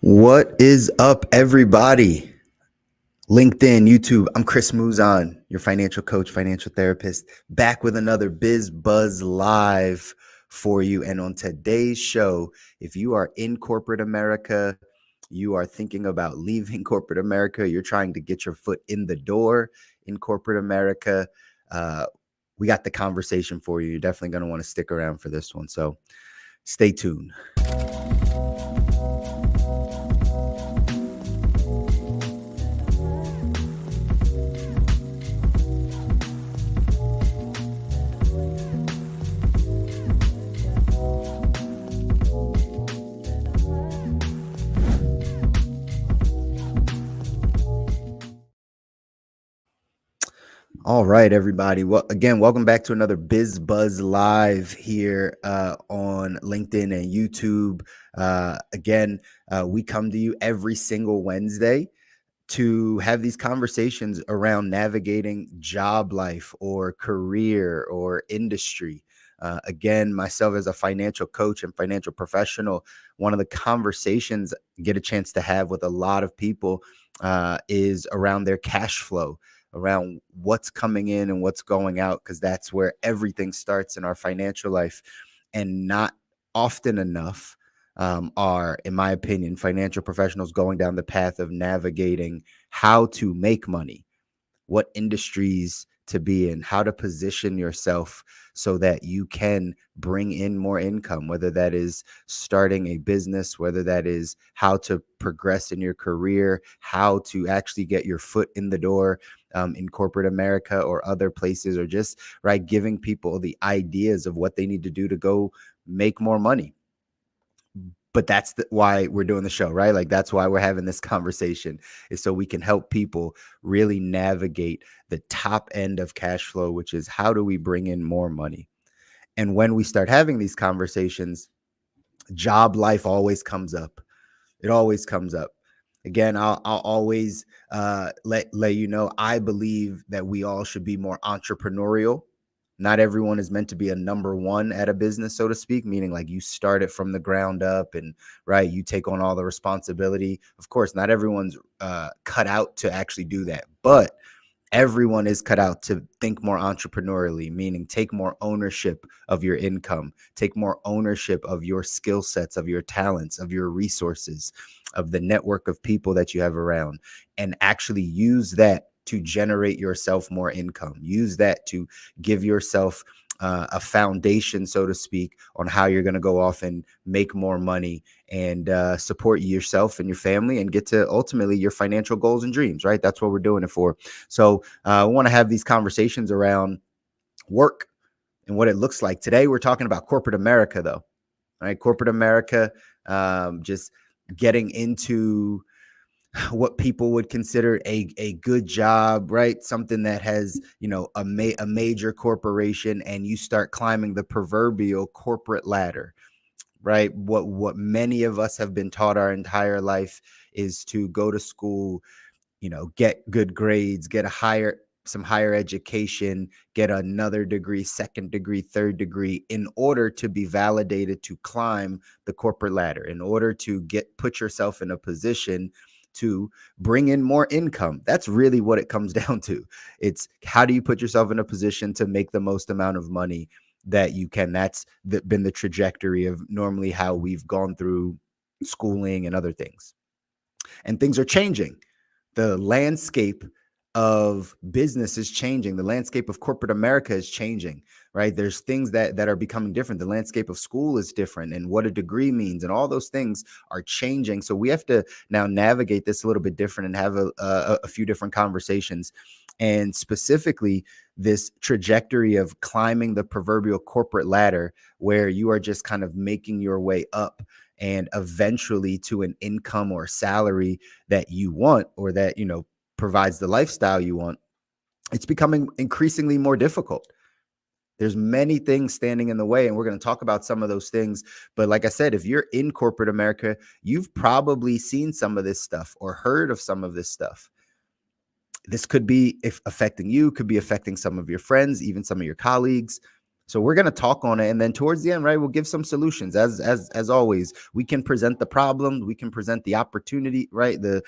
What is up, everybody? LinkedIn, YouTube. I'm Chris Muzan, your financial coach, financial therapist, back with another BizBuzz Live for you. And on today's show, if you are in corporate America, you are thinking about leaving corporate America, you're trying to get your foot in the door in corporate America, we got the conversation for you. You're definitely going to want to stick around for this one. So stay tuned. All right, everybody. Well, again, welcome back to another BizBuzz Live here on LinkedIn and YouTube. We come to you every single Wednesday to have these conversations around navigating job life or career or industry. Again, myself as a financial coach and financial professional, one of the conversations I get a chance to have with a lot of people is around their cash flow, around what's coming in and what's going out, because that's where everything starts in our financial life. And not often enough are, in my opinion, financial professionals going down the path of navigating how to make money, what industries to be in, how to position yourself so that you can bring in more income, whether that is starting a business, whether that is how to progress in your career, how to actually get your foot in the door in corporate America or other places, or just giving people the ideas of what they need to do to go make more money. But that's why we're doing the show, right? Like, that's why we're having this conversation, is so we can help people really navigate the top end of cash flow, which is how do we bring in more money? And when we start having these conversations, job life always comes up. It always comes up. Again, I'll always let you know, I believe that we all should be more entrepreneurial. Not everyone is meant to be a number one at a business, so to speak, meaning like you start it from the ground up and you take on all the responsibility. Of course, not everyone's cut out to actually do that, but everyone is cut out to think more entrepreneurially, meaning take more ownership of your income, take more ownership of your skill sets, of your talents, of your resources, of the network of people that you have around, and actually use that to generate yourself more income. Use that to give yourself a foundation, so to speak, on how you're going to go off and make more money and support yourself and your family and get to ultimately your financial goals and dreams, right? That's what we're doing it for. So I want to have these conversations around work and what it looks like. Today, we're talking about corporate America, though, right? Corporate America, just getting into what people would consider a good job, right? Something that has, a major corporation, and you start climbing the proverbial corporate ladder, right? What many of us have been taught our entire life is to go to school, get good grades, get some higher education, get another degree, second degree, third degree, in order to be validated to climb the corporate ladder, in order to put yourself in a position to bring in more income. That's really what it comes down to. It's how do you put yourself in a position to make the most amount of money that you can. That's been the trajectory of normally how we've gone through schooling and other things. And things are changing. The landscape of business is changing. The landscape of corporate America is changing, right? There's things that are becoming different. The landscape of school is different, and what a degree means, and all those things are changing. So we have to now navigate this a little bit different and have a few different conversations. And specifically, this trajectory of climbing the proverbial corporate ladder, where you are just kind of making your way up and eventually to an income or salary that you want, or that, provides the lifestyle you want. It's becoming increasingly more difficult. There's many things standing in the way, and we're going to talk about some of those things. But like I said, if you're in corporate America, you've probably seen some of this stuff or heard of some of this stuff. This could be affecting you, could be affecting some of your friends, even some of your colleagues. So we're going to talk on it, and then towards the end, right, we'll give some solutions. As always, we can present the problem, we can present the opportunity, right, the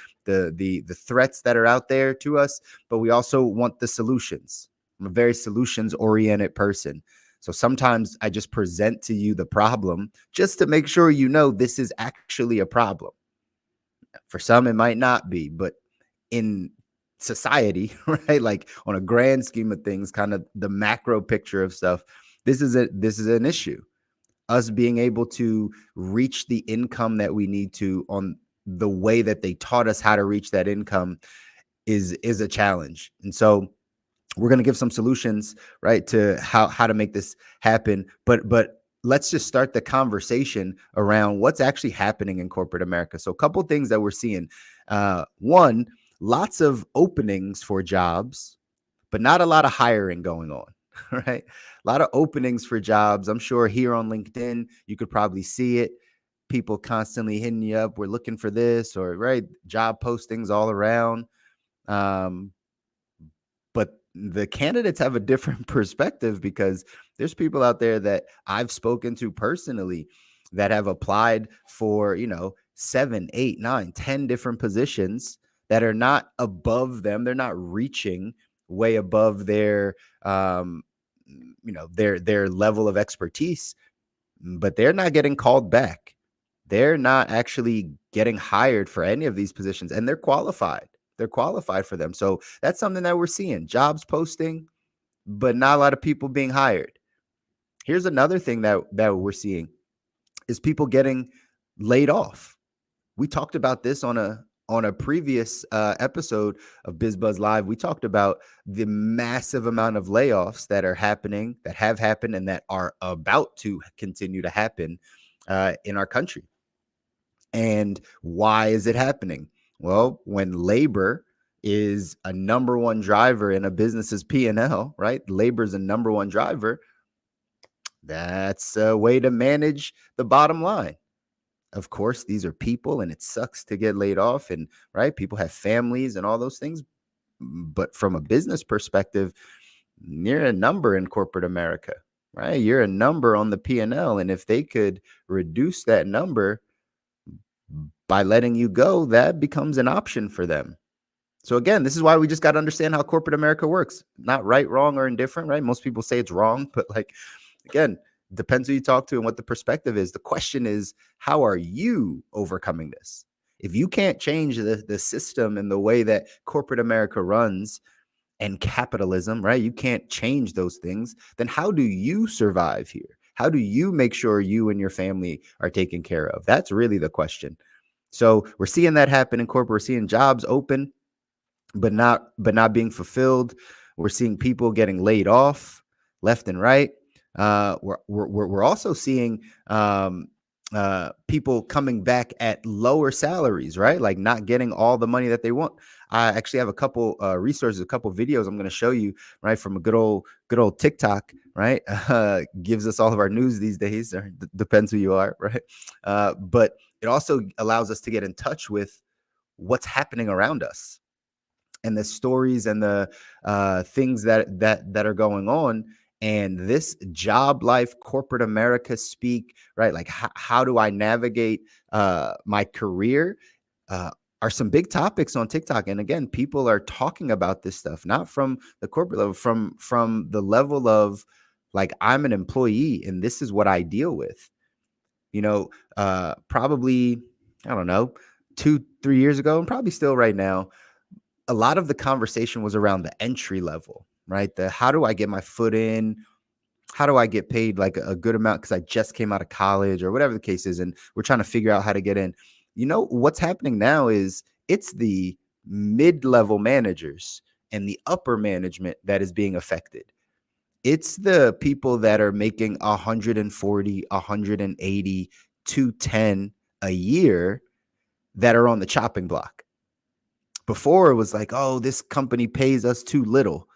threats that are out there to us, but we also want the solutions. I'm a very solutions oriented person. So sometimes I just present to you the problem just to make sure you know this is actually a problem. For some, it might not be, but in society, right? Like on a grand scheme of things, kind of the macro picture of stuff, this is an issue. Us being able to reach the income that we need to on the way that they taught us how to reach that income is a challenge. And so we're going to give some solutions, right, to how to make this happen. But let's just start the conversation around what's actually happening in corporate America. So a couple of things that we're seeing. One, lots of openings for jobs, but not a lot of hiring going on, right? A lot of openings for jobs. I'm sure here on LinkedIn, you could probably see it. People constantly hitting you up. We're looking for this, or right, job postings all around. Um, but the candidates have a different perspective, because there's people out there that I've spoken to personally that have applied for, 7, 8, 9, 10 different positions that are not above them. They're not reaching way above their, their level of expertise, but they're not getting called back. They're not actually getting hired for any of these positions, and they're qualified. They're qualified for them. So that's something that we're seeing. Jobs posting, but not a lot of people being hired. Here's another thing that we're seeing is people getting laid off. We talked about this on a previous episode of BizBuzz Live. We talked about the massive amount of layoffs that are happening, that have happened, and that are about to continue to happen in our country. And why is it happening? Well, when labor is a number one driver in a business's P&L, right? Labor is a number one driver. That's a way to manage the bottom line. Of course, these are people, and it sucks to get laid off, and right, people have families and all those things. But from a business perspective, you're a number in corporate America, right? You're a number on the P&L, and if they could reduce that number by letting you go, that becomes an option for them. So again, this is why we just got to understand how corporate America works. Not right, wrong, or indifferent, right? Most people say it's wrong, but like, again, depends who you talk to and what the perspective is. The question is, how are you overcoming this? If you can't change the system and the way that corporate America runs and capitalism, right? You can't change those things. Then how do you survive here? How do you make sure you and your family are taken care of? That's really the question. So we're seeing that happen in corporate. We're seeing jobs open, but not being fulfilled. We're seeing people getting laid off left and right. We're also seeing people coming back at lower salaries, right? Like not getting all the money that they want. I actually have a couple resources, a couple videos I'm going to show you, right, from a good old TikTok, right? Gives us all of our news these days. Or depends who you are, right? But it also allows us to get in touch with what's happening around us and the stories and the things that are going on. And this job life, corporate America speak, right? Like how do I navigate my career? Are some big topics on TikTok. And again, people are talking about this stuff, not from the corporate level, from the level of like, I'm an employee and this is what I deal with. Probably, I don't know, 2-3 years ago, and probably still right now, a lot of the conversation was around the entry level, right? The how do I get my foot in? How do I get paid like a good amount because I just came out of college or whatever the case is, and we're trying to figure out how to get in. What's happening now is it's the mid-level managers and the upper management that is being affected. It's the people that are making 140, 180, 210 a year that are on the chopping block. Before it was like, oh, this company pays us too little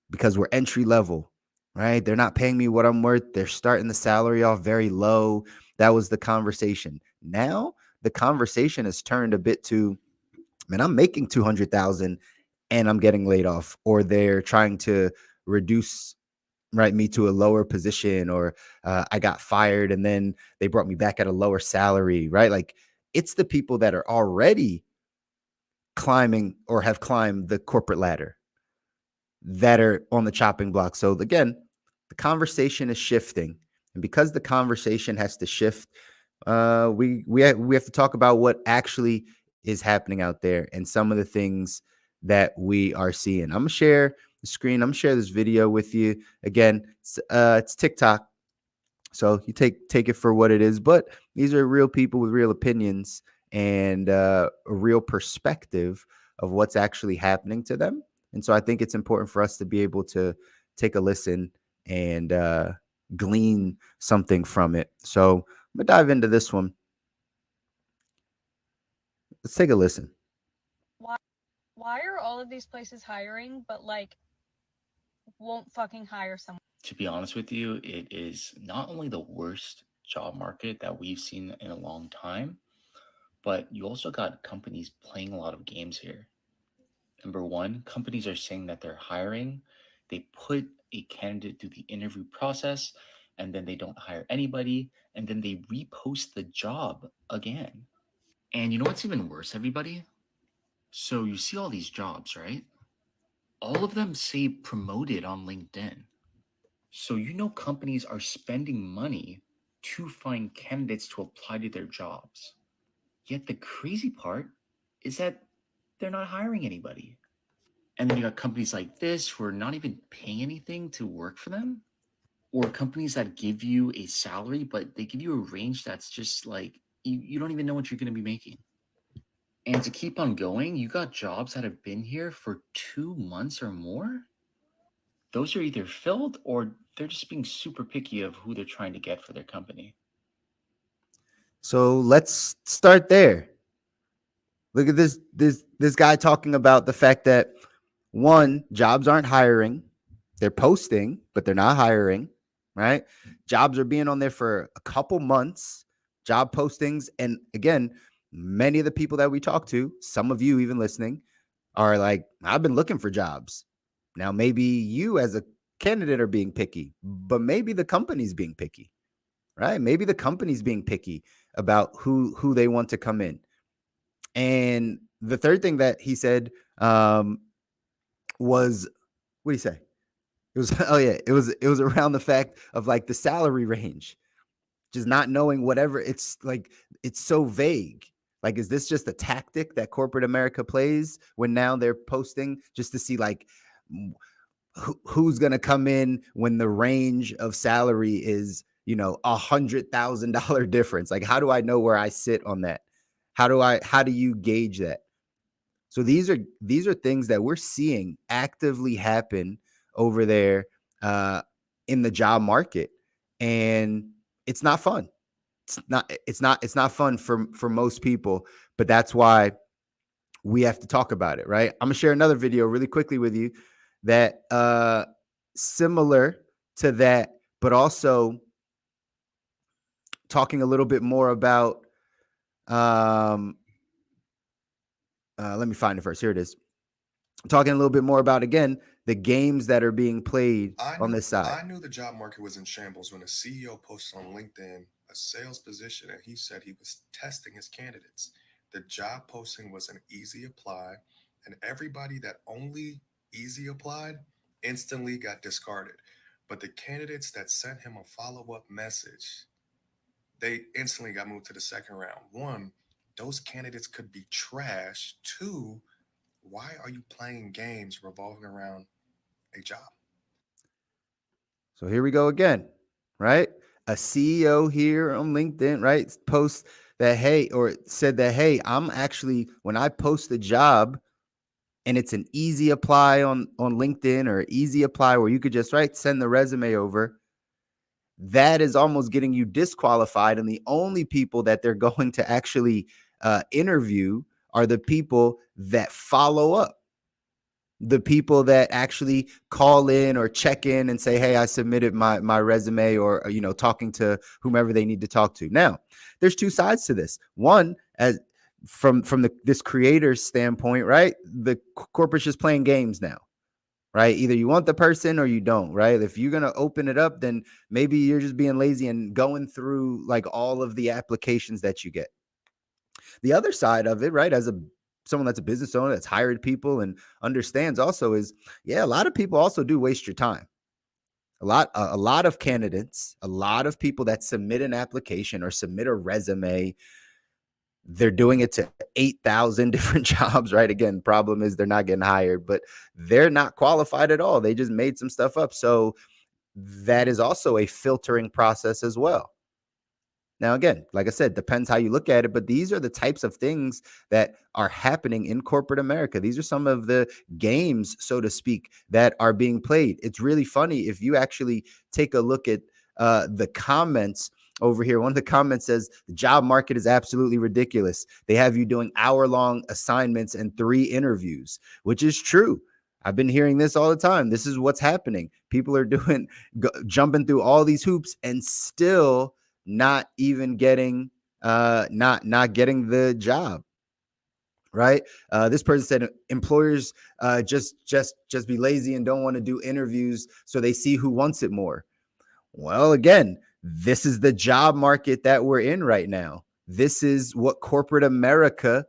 because we're entry level, right? They're not paying me what I'm worth. They're starting the salary off very low. That was the conversation. Now the conversation has turned a bit to, man, I'm making 200,000 and I'm getting laid off, or they're trying to reduce right, me to a lower position, or I got fired and then they brought me back at a lower salary, right? Like, it's the people that are already climbing or have climbed the corporate ladder that are on the chopping block. So again, the conversation is shifting, and because the conversation has to shift, we have to talk about what actually is happening out there and some of the things that we are seeing. I'm gonna share the screen. I'm gonna share this video with you. Again, it's TikTok, so you take it for what it is. But these are real people with real opinions and a real perspective of what's actually happening to them. And so I think it's important for us to be able to take a listen and glean something from it. So I'm gonna dive into this one. Let's take a listen. why why are all of these places hiring but like won't fucking hire someone? To be honest with you, it is not only the worst job market that we've seen in a long time, but you also got companies playing a lot of games here. Number one, companies are saying that they're hiring. They put a candidate through the interview process and then they don't hire anybody and then they repost the job again. And you know what's even worse, everybody? So you see all these jobs, right? All of them say promoted on LinkedIn. So you know companies are spending money to find candidates to apply to their jobs. Yet the crazy part is that they're not hiring anybody. And then you got companies like this who are not even paying anything to work for them, or companies that give you a salary, but they give you a range that's just like you don't even know what you're going to be making. And to keep on going, you got jobs that have been here for 2 months or more. Those are either filled or they're just being super picky of who they're trying to get for their company. So let's start there. Look at this guy talking about the fact that, one, jobs aren't hiring. They're posting, but they're not hiring, right? Jobs are being on there for a couple months, job postings. And again, many of the people that we talk to, some of you even listening, are like, I've been looking for jobs. Now, maybe you as a candidate are being picky, but maybe the company's being picky, right? Maybe the company's being picky about who they want to come in. And the third thing that he said was, what did he say? It was oh yeah, it was around the fact of like the salary range, just not knowing whatever. It's like it's so vague. Like, is this just a tactic that corporate America plays when now they're posting just to see like who's gonna come in when the range of salary is, $100,000 difference? Like, how do I know where I sit on that? How do you gauge that? So these are things that we're seeing actively happen over there uh, in the job market, and it's not fun. It's not fun for most people, but that's why we have to talk about it, right? I'm gonna share another video really quickly with you that similar to that, but also talking a little bit more about. Um, Let me find it first. Here it is. Talking a little bit more about, again, the games that are being played on this side. I knew the job market was in shambles when a CEO posted on LinkedIn a sales position and he said he was testing his candidates. The job posting was an easy apply, and everybody that only easy applied instantly got discarded. But the candidates that sent him a follow-up message, they instantly got moved to the second round. One, those candidates could be trash. Two, why are you playing games revolving around a job? So here we go again, right? A CEO here on LinkedIn, right, posts that, hey, or said that, hey, I'm actually, when I post a job and it's an easy apply on LinkedIn, or easy apply where you could just, right, send the resume over, that is almost getting you disqualified. And the only people that they're going to actually interview are the people that follow up, the people that actually call in or check in and say, hey, I submitted my resume, or talking to whomever they need to talk to. Now, there's two sides to this. One, as from this creator's standpoint, right, the corporate's just playing games now, right? Either you want the person or you don't, right? If you're going to open it up, then maybe you're just being lazy and going through like all of the applications that you get. The other side of it, right, as someone that's a business owner that's hired people and understands also is, yeah, a lot of people also do waste your time. A lot of candidates, a lot of people that submit an application or submit a resume, they're doing it to 8,000 different jobs, right? Again, problem is they're not getting hired, but they're not qualified at all. They just made some stuff up. So that is also a filtering process as well. Now, again, like I said, depends how you look at it, but these are the types of things that are happening in corporate America. These are some of the games, so to speak, that are being played. It's really funny if you actually take a look at the comments over here. One of the comments says, the job market is absolutely ridiculous. They have you doing hour-long assignments and 3 interviews, which is true. I've been hearing this all the time. This is what's happening. People are jumping through all these hoops and still not even getting not getting the job, right? This person said employers just be lazy and don't want to do interviews so they see who wants it more. Well, again, this is the job market that we're in right now. This is what corporate America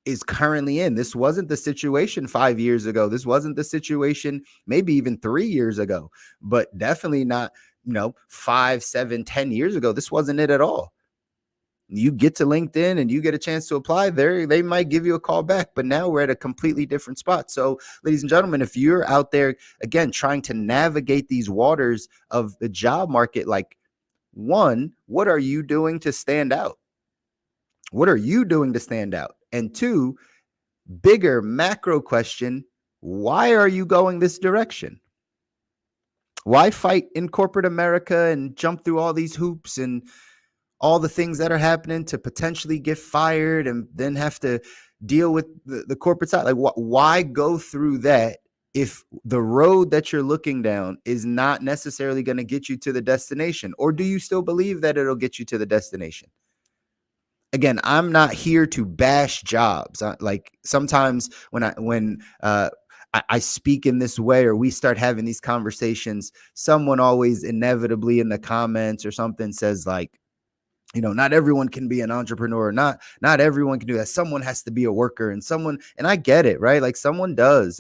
is currently in. This wasn't the situation 5 years ago. This wasn't the situation maybe even 3 years ago, but definitely not, 5, 7, 10 years ago. This wasn't it at all. You get to LinkedIn and you get a chance to apply there, they might give you a call back, but now we're at a completely different spot. So, ladies and gentlemen, if you're out there, again, trying to navigate these waters of the job market, like, one, what are you doing to stand out? What are you doing to stand out? And two, bigger macro question, why are you going this direction? Why fight in corporate America and jump through all these hoops and all the things that are happening to potentially get fired and then have to deal with the corporate side? Like, why go through that if the road that you're looking down is not necessarily going to get you to the destination? Or do you still believe that it'll get you to the destination? Again, I'm not here to bash jobs. Like sometimes when I speak in this way or we start having these conversations, someone always inevitably in the comments or something says like, not everyone can be an entrepreneur. Not everyone can do that. Someone has to be a worker and I get it, right? Like everyone does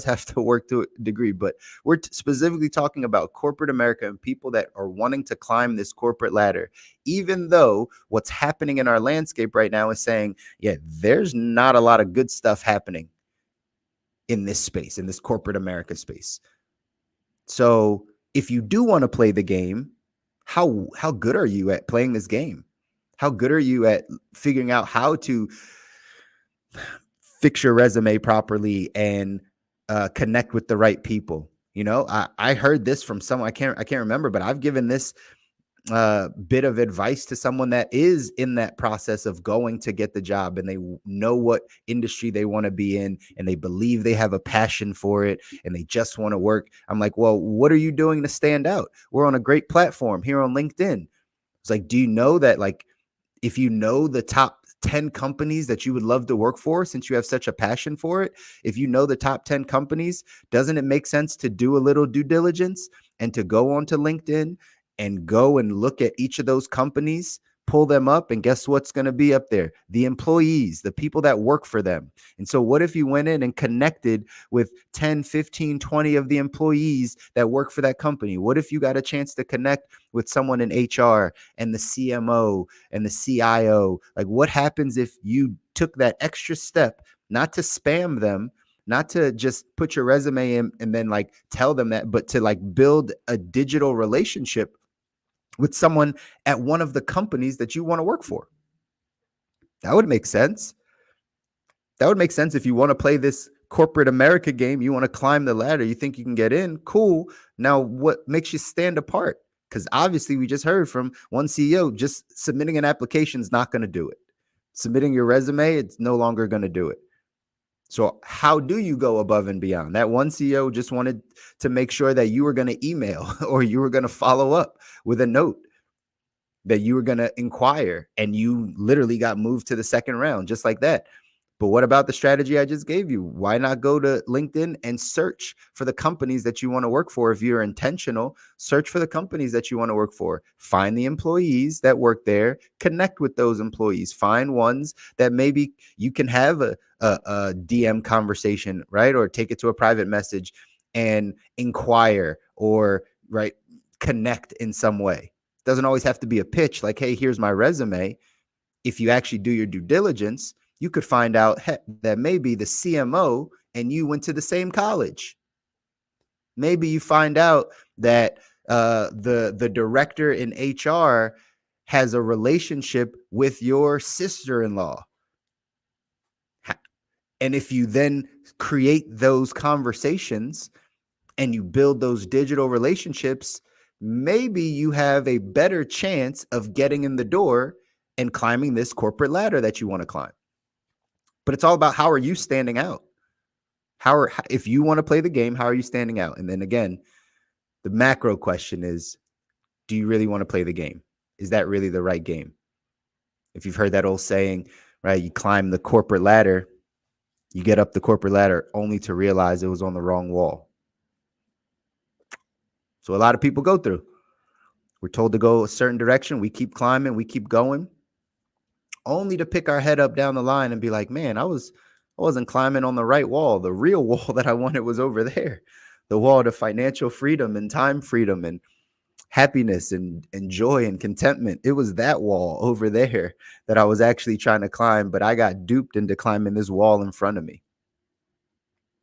have to work to a degree, but we're specifically talking about corporate America and people that are wanting to climb this corporate ladder, even though what's happening in our landscape right now is saying, yeah, there's not a lot of good stuff happening in this space, in this corporate America space. So if you do want to play the game, how good are you at playing this game? How good are you at figuring out how to fix your resume properly and connect with the right people? I heard this from someone, I can't remember, but I've given this bit of advice to someone that is in that process of going to get the job and they know what industry they want to be in and they believe they have a passion for it and they just want to work. I'm like, well, what are you doing to stand out? We're on a great platform here on LinkedIn. It's like, do you know that, like, if you know the top 10 companies that you would love to work for, since you have such a passion for it, if you know the top 10 companies, doesn't it make sense to do a little due diligence and to go onto LinkedIn and go and look at each of those companies, pull them up, and guess what's going to be up there? The employees, the people that work for them. And so what if you went in and connected with 10, 15, 20 of the employees that work for that company? What if you got a chance to connect with someone in HR and the CMO and the CIO? Like, what happens if you took that extra step, not to spam them, not to just put your resume in and then like tell them that, but to like build a digital relationship with someone at one of the companies that you want to work for? That would make sense. That would make sense if you want to play this corporate America game, you want to climb the ladder, you think you can get in, cool. Now, what makes you stand apart? Because obviously we just heard from one CEO, just submitting an application is not going to do it. Submitting your resume, it's no longer going to do it. So how do you go above and beyond? That one CEO just wanted to make sure that you were going to email or you were going to follow up with a note, that you were going to inquire, and you literally got moved to the second round just like that. But what about the strategy I just gave you? Why not go to LinkedIn and search for the companies that you want to work for? If you're intentional, search for the companies that you want to work for. Find the employees that work there, connect with those employees, find ones that maybe you can have a DM conversation, right? Or take it to a private message and inquire or, right, connect in some way. It doesn't always have to be a pitch like, hey, here's my resume. If you actually do your due diligence, you could find out that maybe the CMO and you went to the same college. Maybe you find out that the director in HR has a relationship with your sister-in-law. And if you then create those conversations and you build those digital relationships, maybe you have a better chance of getting in the door and climbing this corporate ladder that you want to climb. But it's all about, how are you standing out? If you want to play the game, how are you standing out? And then again, the macro question is, do you really want to play the game? Is that really the right game? If you've heard that old saying, right, you climb the corporate ladder, you get up the corporate ladder only to realize it was on the wrong wall. So a lot of people go through. We're told to go a certain direction. We keep climbing, we keep going, only to pick our head up down the line and be like, man, I wasn't climbing on the right wall. The real wall that I wanted was over there. The wall to financial freedom and time freedom and happiness and joy and contentment. It was that wall over there that I was actually trying to climb, but I got duped into climbing this wall in front of me.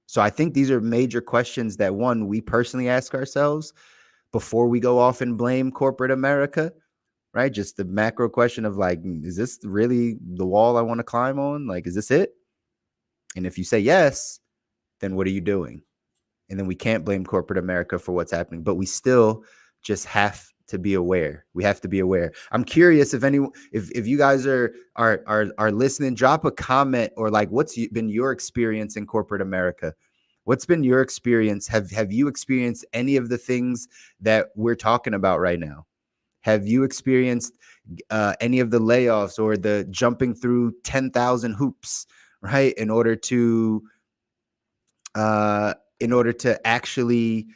So I think these are major questions that, one, we personally ask ourselves before we go off and blame corporate America, right? Just the macro question of like, is this really the wall I want to climb on? Like, is this it? And if you say yes, then what are you doing? And then we can't blame corporate America for what's happening, but we still just have to be aware. We have to be aware. I'm curious if you guys are listening, drop a comment or like, what's been your experience in corporate America? What's been your experience? Have you experienced any of the things that we're talking about right now? Have you experienced any of the layoffs or the jumping through 10,000 hoops, right? In order to actually,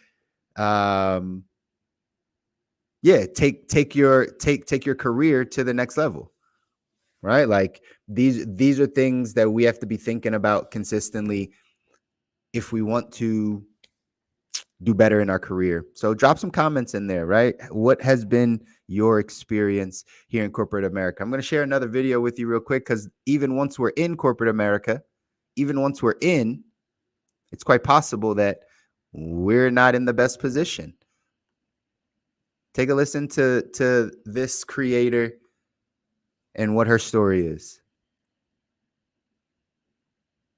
take your career to the next level, right? Like these are things that we have to be thinking about consistently if we want to do better in our career. So drop some comments in there, right? What has been your experience here in corporate America? I'm going to share another video with you real quick, because even once we're in corporate America, it's quite possible that we're not in the best position. Take a listen to this creator and what her story is.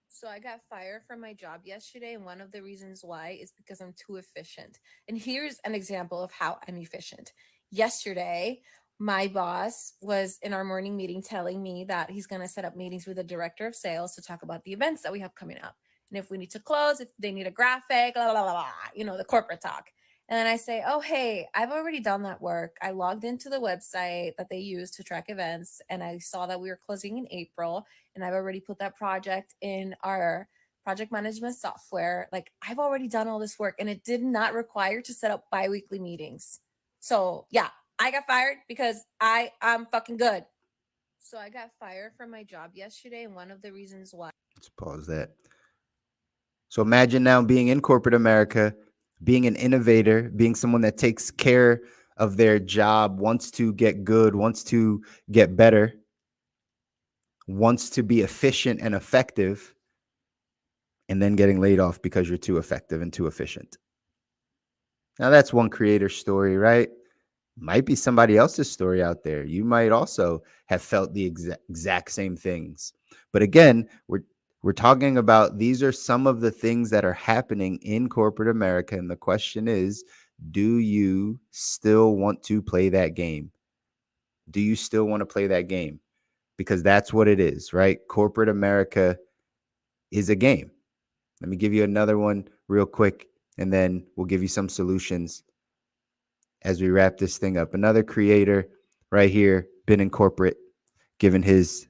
So I got fired from my job yesterday, and one of the reasons why is because I'm too efficient. And here's an example of how I'm efficient. Yesterday, my boss was in our morning meeting telling me that he's going to set up meetings with the director of sales to talk about the events that we have coming up. And if we need to close, if they need a graphic, blah, blah, blah, blah, the corporate talk. And then I say, oh, hey, I've already done that work. I logged into the website that they use to track events, and I saw that we were closing in April, and I've already put that project in our project management software. Like, I've already done all this work, and it did not require to set up bi-weekly meetings. So yeah, I got fired because I am fucking good. So I got fired from my job yesterday, and one of the reasons why. Let's pause that. So imagine now being in corporate America, being an innovator, being someone that takes care of their job, wants to get good, wants to get better, wants to be efficient and effective, and then getting laid off because you're too effective and too efficient. Now that's one creator's story, right? Might be somebody else's story out there. You might also have felt the exact same things. But again, we're talking about, these are some of the things that are happening in corporate America. And the question is, do you still want to play that game? Do you still want to play that game? Because that's what it is, right? Corporate America is a game. Let me give you another one real quick, and then we'll give you some solutions as we wrap this thing up. Another creator right here, been in corporate, giving his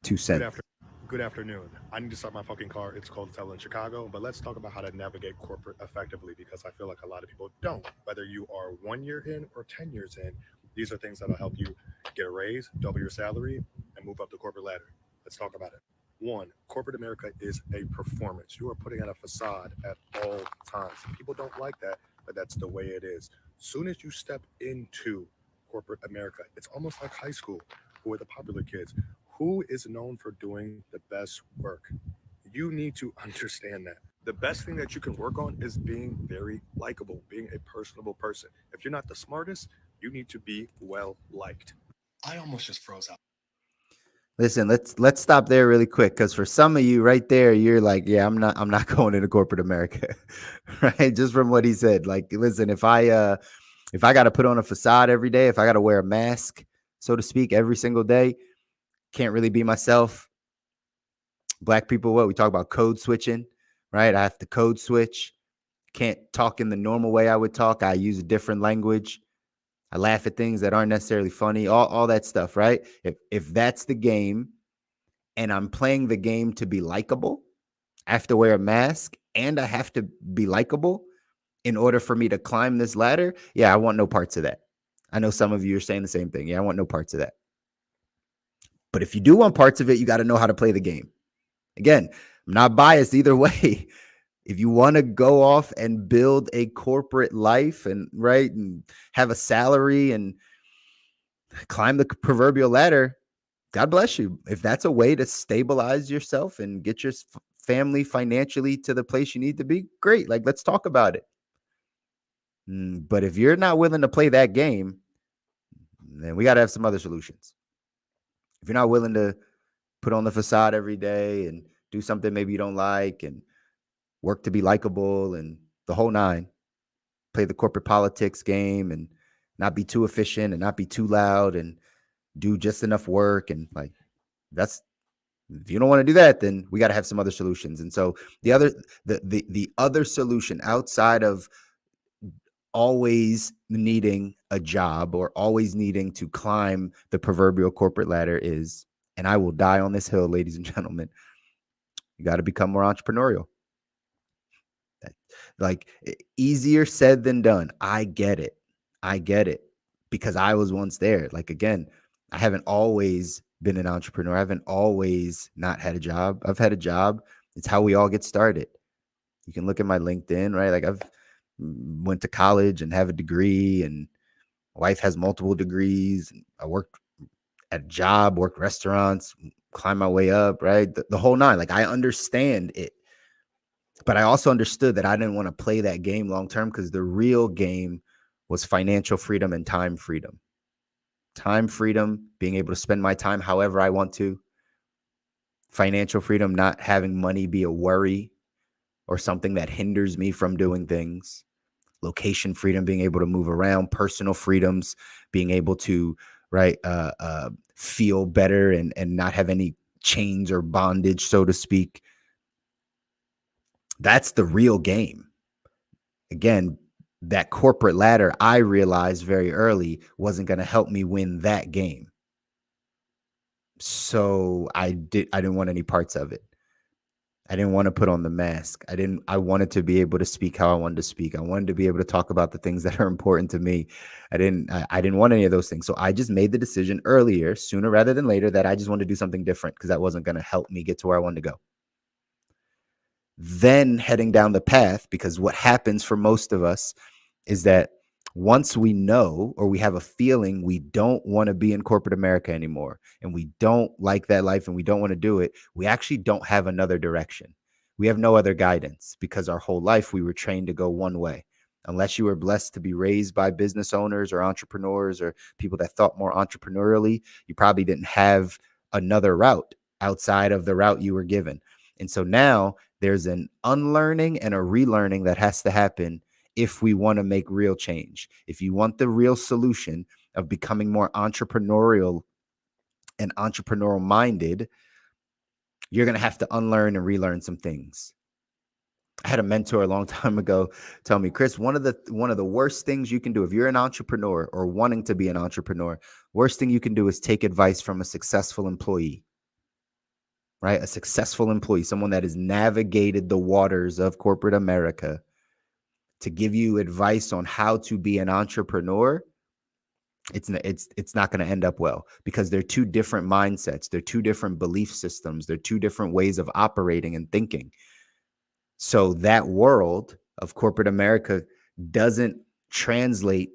2 cents. Good afternoon. I need to start my fucking car. It's cold as hell in Chicago, but let's talk about how to navigate corporate effectively because I feel like a lot of people don't. Whether you are 1 year in or 10 years in, these are things that'll help you get a raise, double your salary, and move up the corporate ladder. Let's talk about it. One, corporate America is a performance. You are putting on a facade at all times. People don't like that, but that's the way it is. Soon as you step into corporate America, it's almost like high school. Who are the popular kids? Who is known for doing the best work? You need to understand that. The best thing that you can work on is being very likable, being a personable person. If you're not the smartest, you need to be well liked. I almost just froze out. Listen, let's stop there really quick because for some of you right there, you're like, yeah, I'm not going into corporate America, right? Just from what he said. Like, listen, if I got to put on a facade every day, if I got to wear a mask, so to speak, every single day, can't really be myself. Black people, what we talk about code switching, right? I have to code switch. Can't talk in the normal way I would talk. I use a different language. I laugh at things that aren't necessarily funny. All that stuff, right? If that's the game, and I'm playing the game to be likable, I have to wear a mask and I have to be likable in order for me to climb this ladder. Yeah, I want no parts of that. I know some of you are saying the same thing. Yeah, I want no parts of that. But if you do want parts of it, you got to know how to play the game. Again, I'm not biased either way. If you want to go off and build a corporate life and right and have a salary and climb the proverbial ladder, God bless you. If that's a way to stabilize yourself and get your family financially to the place you need to be, great. Like, let's talk about it. But if you're not willing to play that game, then we got to have some other solutions. If you're not willing to put on the facade every day and do something maybe you don't like and work to be likable and the whole nine, play the corporate politics game and not be too efficient and not be too loud and do just enough work and like that's if you don't want to do that, then we got to have some other solutions. And so the other solution outside of always needing a job or always needing to climb the proverbial corporate ladder is, and I will die on this hill, ladies and gentlemen, you got to become more entrepreneurial. Like easier said than done. I get it. I get it because I was once there. Like, again, I haven't always been an entrepreneur. I haven't always not had a job. I've had a job. It's how we all get started. You can look at my LinkedIn, right? Like I've went to college and have a degree and my wife has multiple degrees. I worked at a job, worked restaurants, climbed my way up, right? The whole nine. Like I understand it. But I also understood that I didn't want to play that game long term because the real game was financial freedom and time freedom. Time freedom, being able to spend my time however I want to. Financial freedom, not having money be a worry or something that hinders me from doing things. Location freedom, being able to move around. Personal freedoms, being able to feel better and not have any chains or bondage, so to speak. That's the real game. Again, that corporate ladder, I realized very early wasn't going to help me win that game. So I didn't want any parts of it. I didn't want to put on the mask. I wanted to be able to speak how I wanted to speak. I wanted to be able to talk about the things that are important to me. I didn't want any of those things. So I just made the decision earlier, sooner rather than later, that I just wanted to do something different because that wasn't going to help me get to where I wanted to go. Then heading down the path, because what happens for most of us is that once we know or we have a feeling we don't want to be in corporate America anymore and we don't like that life and we don't want to do it, we actually don't have another direction. We have no other guidance because our whole life we were trained to go one way. Unless you were blessed to be raised by business owners or entrepreneurs or people that thought more entrepreneurially, you probably didn't have another route outside of the route you were given. And so now there's an unlearning and a relearning that has to happen if we want to make real change. If you want the real solution of becoming more entrepreneurial and entrepreneurial minded, you're going to have to unlearn and relearn some things. I had a mentor a long time ago tell me, Chris, one of the worst things you can do if you're an entrepreneur or wanting to be an entrepreneur, worst thing you can do is take advice from a successful employee. right? A successful employee, someone that has navigated the waters of corporate America, to give you advice on how to be an entrepreneur, it's not going to end up well, because they're two different mindsets, they're two different belief systems, they're two different ways of operating and thinking. So that world of corporate America doesn't translate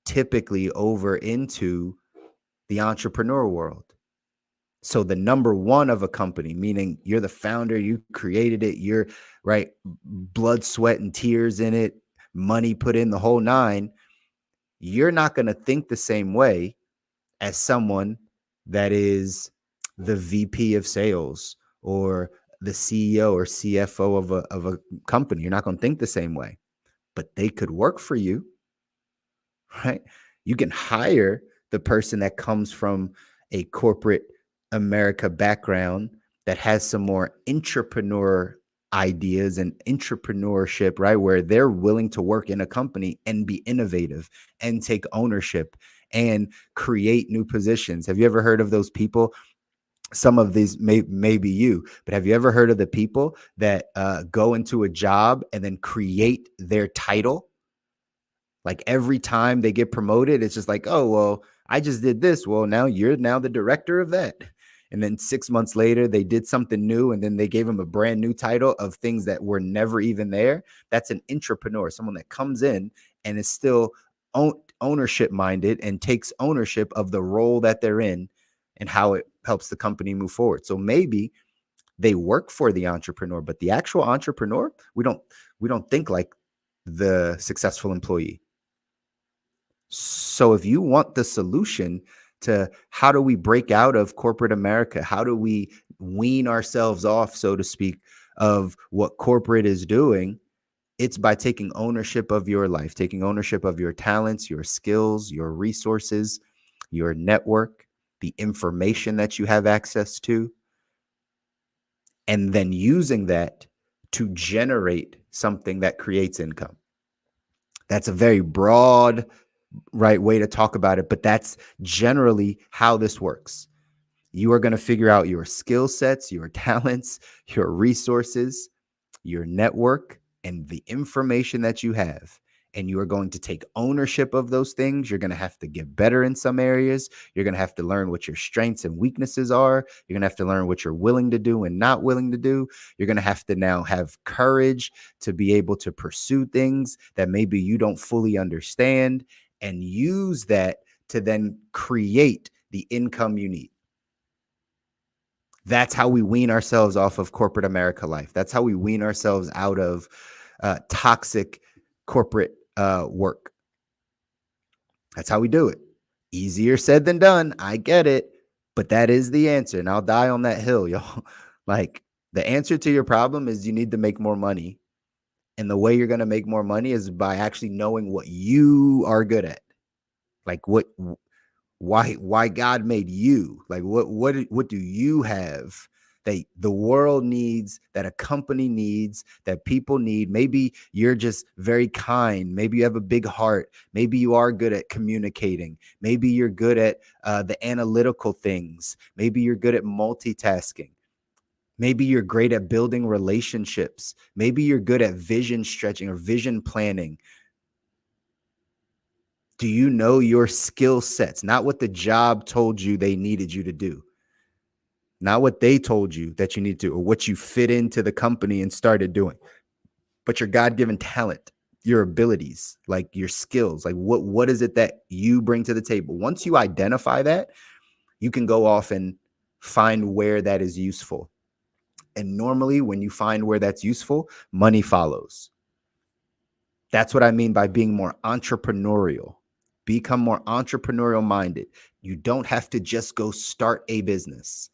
typically over into the entrepreneur world. So the number one of a company, meaning you're the founder, you created it, you're right, blood, sweat, and tears in it, money put in, the whole nine, you're not going to think the same way as someone that is the VP of sales or the CEO or CFO of a company. You're not going to think the same way, but they could work for you, right? You can hire the person that comes from a corporate America background that has some more entrepreneur ideas and entrepreneurship, right? Where they're willing to work in a company and be innovative and take ownership and create new positions. Have you ever heard of those people? Some of these may be you, but have you ever heard of the people that go into a job and then create their title? Like every time they get promoted, it's just like, oh, well, I just did this. Well, now you're now the director of that. And then 6 months later, they did something new, and then they gave them a brand new title of things that were never even there. That's an entrepreneur, someone that comes in and is still ownership minded and takes ownership of the role that they're in and how it helps the company move forward. So maybe they work for the entrepreneur, but the actual entrepreneur, we don't think like the successful employee. So if you want the solution to how do we break out of corporate America, how do we wean ourselves off, so to speak, of what corporate is doing, it's by taking ownership of your life, taking ownership of your talents, your skills, your resources, your network, the information that you have access to, and then using that to generate something that creates income. That's a very broad, right way to talk about it, but that's generally how this works. You are going to figure out your skill sets, your talents, your resources, your network, and the information that you have. And you are going to take ownership of those things. You're going to have to get better in some areas. You're going to have to learn what your strengths and weaknesses are. You're going to have to learn what you're willing to do and not willing to do. You're going to have to now have courage to be able to pursue things that maybe you don't fully understand, and use that to then create the income you need. That's how we wean ourselves off of corporate America life. That's how we wean ourselves out of toxic corporate work. That's how we do it. Easier said than done. I get it. But that is the answer. And I'll die on that hill, y'all. Like, the answer to your problem is you need to make more money. And the way you're going to make more money is by actually knowing what you are good at. Like why God made you. Like what do you have that the world needs, that a company needs, that people need? Maybe you're just very kind. Maybe you have a big heart. Maybe you are good at communicating. Maybe you're good at the analytical things. Maybe you're good at multitasking. Maybe you're great at building relationships. Maybe you're good at vision stretching or vision planning. Do you know your skill sets? Not what the job told you they needed you to do. Not what they told you that you need to, or what you fit into the company and started doing, but your God-given talent, your abilities, like your skills. Like what is it that you bring to the table? Once you identify that, you can go off and find where that is useful. And normally when you find where that's useful, money follows. That's what I mean by being more entrepreneurial. Become more entrepreneurial minded. You don't have to just go start a business.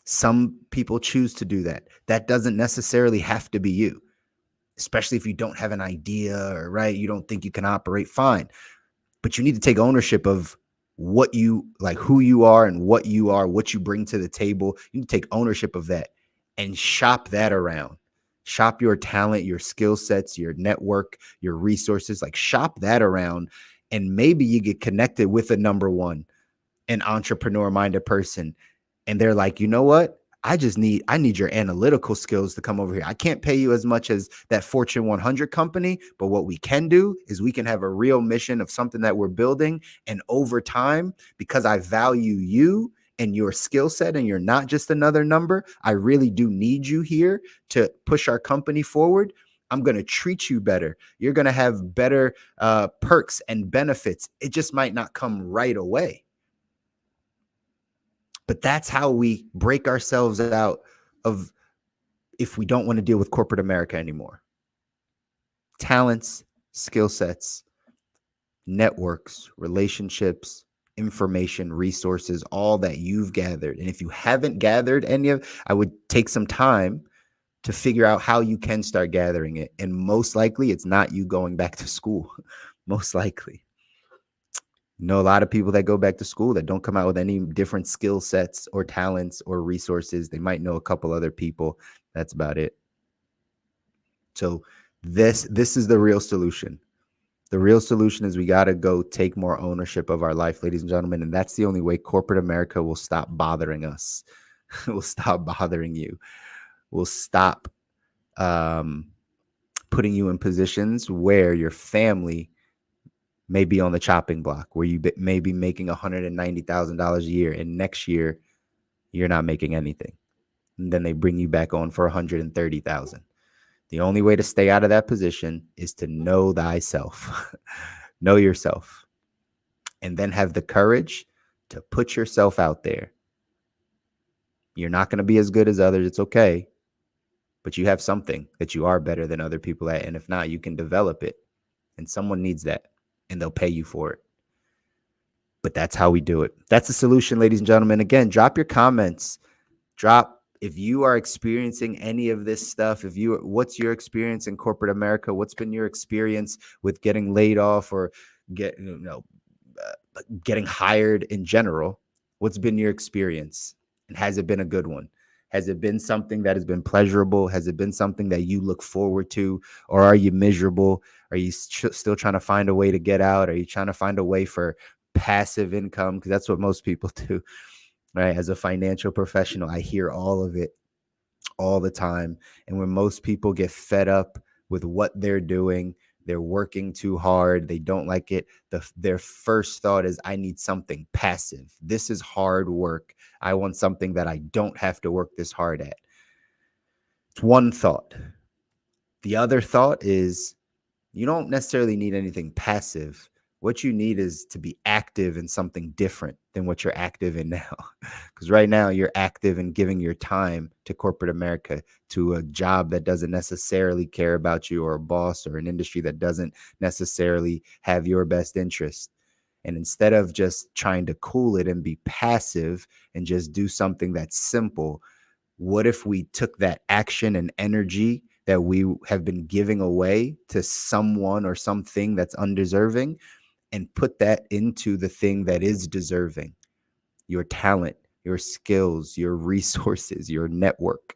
Some people choose to do that. That doesn't necessarily have to be you, especially if you don't have an idea or right, you don't think you can operate, fine. But you need to take ownership of what you like, who you are and what you are, what you bring to the table. You need to take ownership of that and shop that around. Shop your talent, your skill sets, your network, your resources, like shop that around. And maybe you get connected with a number one, an entrepreneur minded person. And they're like, you know what? I need your analytical skills to come over here. I can't pay you as much as that Fortune 100 company, but what we can do is we can have a real mission of something that we're building. And over time, because I value you and your skill set and you're not just another number, I really do need you here to push our company forward. I'm going to treat you better. You're going to have better perks and benefits. It just might not come right away. But that's how we break ourselves out of if we don't want to deal with corporate America anymore. Talents, skill sets, networks, relationships, information, resources, all that you've gathered. And if you haven't gathered any of, I would take some time to figure out how you can start gathering it. And most likely it's not you going back to school. Most likely. Know a lot of people that go back to school that don't come out with any different skill sets or talents or resources. They might know a couple other people. That's about it. So this is the real solution. The real solution is we got to go take more ownership of our life, ladies and gentlemen. And that's the only way corporate America will stop bothering us. Will stop bothering you. Will stop putting you in positions where your family may be on the chopping block, where you may be making $190,000 a year, and next year you're not making anything. And then they bring you back on for $130,000. The only way to stay out of that position is to know thyself, know yourself, and then have the courage to put yourself out there. You're not going to be as good as others. It's okay. But you have something that you are better than other people at. And if not, you can develop it. And someone needs that. And they'll pay you for it. But that's how we do it. That's the solution, ladies and gentlemen. Again, drop your comments. Drop if you are experiencing any of this stuff. What's your experience in corporate America? What's been your experience with getting laid off or getting hired in general? What's been your experience? And has it been a good one? Has it been something that has been pleasurable? Has it been something that you look forward to? Or are you miserable? Are you still trying to find a way to get out? Are you trying to find a way for passive income? Because that's what most people do, right? As a financial professional, I hear all of it all the time. And when most people get fed up with what they're doing, they're working too hard, they don't like it, their first thought is, I need something passive. This is hard work. I want something that I don't have to work this hard at. It's one thought. The other thought is, you don't necessarily need anything passive. What you need is to be active in something different than what you're active in now. Because right now you're active in giving your time to corporate America, to a job that doesn't necessarily care about you, or a boss or an industry that doesn't necessarily have your best interest. And instead of just trying to cool it and be passive and just do something that's simple, what if we took that action and energy that we have been giving away to someone or something that's undeserving and put that into the thing that is deserving? Your talent, your skills, your resources, your network.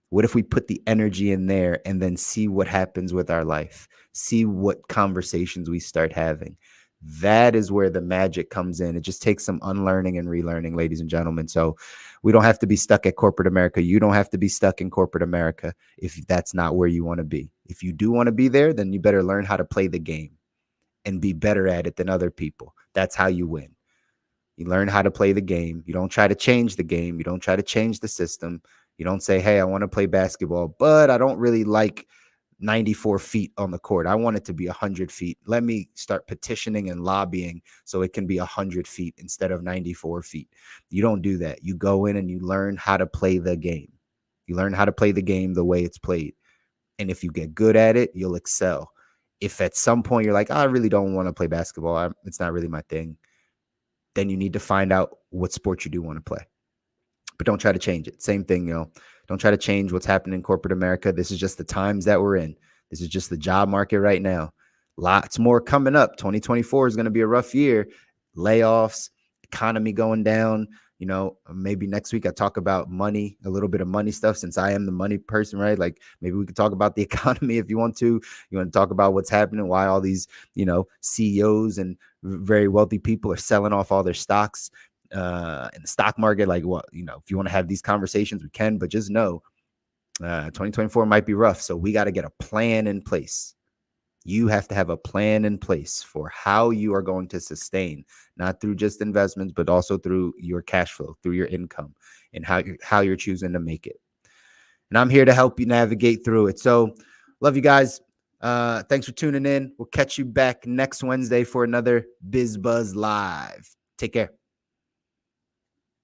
What if we put the energy in there and then see what happens with our life? See what conversations we start having. That is where the magic comes in. It just takes some unlearning and relearning, ladies and gentlemen. So we don't have to be stuck at corporate America. You don't have to be stuck in corporate America if that's not where you want to be. If you do want to be there, then you better learn how to play the game and be better at it than other people. That's how you win. You learn how to play the game. You don't try to change the game. You don't try to change the system. You don't say, hey, I want to play basketball, but I don't really like 94 feet on the court. I want it to be 100 feet. Let me start petitioning and lobbying so it can be 100 feet instead of 94 feet. You don't do that. You go in and you learn how to play the game. You learn how to play the game the way it's played. And if you get good at it, you'll excel. If at some point you're like, I really don't want to play basketball, it's not really my thing, then you need to find out what sport you do want to play. But don't try to change it. Same thing, don't try to change what's happening in corporate America. This is just the times that we're in. This is just the job market right now. Lots more coming up. 2024 is going to be a rough year. Layoffs, economy going down. Maybe next week I talk about money, a little bit of money stuff, since I am the money person, right? Like maybe we could talk about the economy if you want to. You want to talk about what's happening, why all these, CEOs and very wealthy people are selling off all their stocks. in the stock market. Like, what, if you want to have these conversations, we can, but just know 2024 might be rough. So we got to get a plan in place. You have to have a plan in place for how you are going to sustain, not through just investments, but also through your cash flow, through your income, and how you're choosing to make it. And I'm here to help you navigate through it. So love you guys. Thanks for tuning in. We'll catch you back next Wednesday for another BizBuzz Live. Take care.